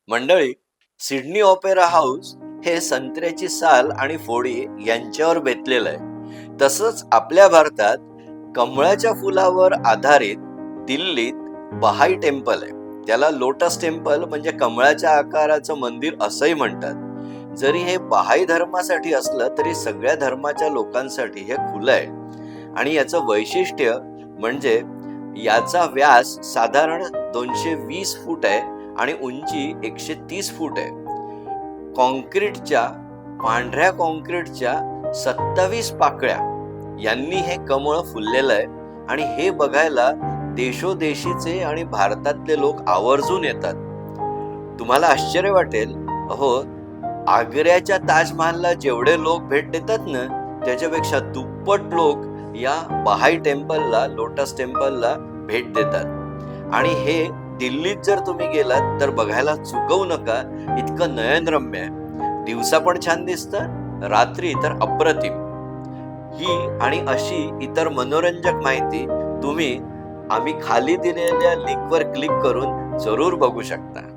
मंडळी, Sydney opera house हे संत्र्याची साल आणि फोडी यांच्यावर बेतलेलं आहे. तसंच आपल्या भारतात कमळाच्या फुलावर आधारित दिल्लीत बहाई टेम्पल आहे. त्याला लोटस टेम्पल म्हणजे कमळाच्या आकाराचं मंदिर असंही म्हणतात. जरी हे बहाई धर्मासाठी असलं तरी सगळ्या धर्माच्या लोकांसाठी हे खुलं आहे. आणि याचं वैशिष्ट्य म्हणजे याचा व्यास साधारण 220 फूट आहे आणि उंची 130 फूट आहे. पांढऱ्या कॉन्क्रीटच्या 27 पाकळ्या यांनी हे कमळ फुललेलं आहे आणि हे बघायला देशोदेशीचे आणि भारतातले लोक आवर्जून येतात. तुम्हाला आश्चर्य वाटेल, अहो, आग्र्याच्या ताजमहलला जेवढे लोक भेट देतात ना, त्याच्यापेक्षा दुप्पट लोक या बहाई टेम्पलला, लोटस टेम्पलला भेट देतात. आणि हे दिल्लीत जर तुम्ही गेलात तर बघायला चुकवू नका. इतकं नयनरम्य आहे. दिवसा पण छान दिसतं, रात्री तर अप्रतिम. ही आणि अशी इतर मनोरंजक माहिती तुम्ही आम्ही खाली दिलेल्या लिंकवर क्लिक करून जरूर बघू शकता.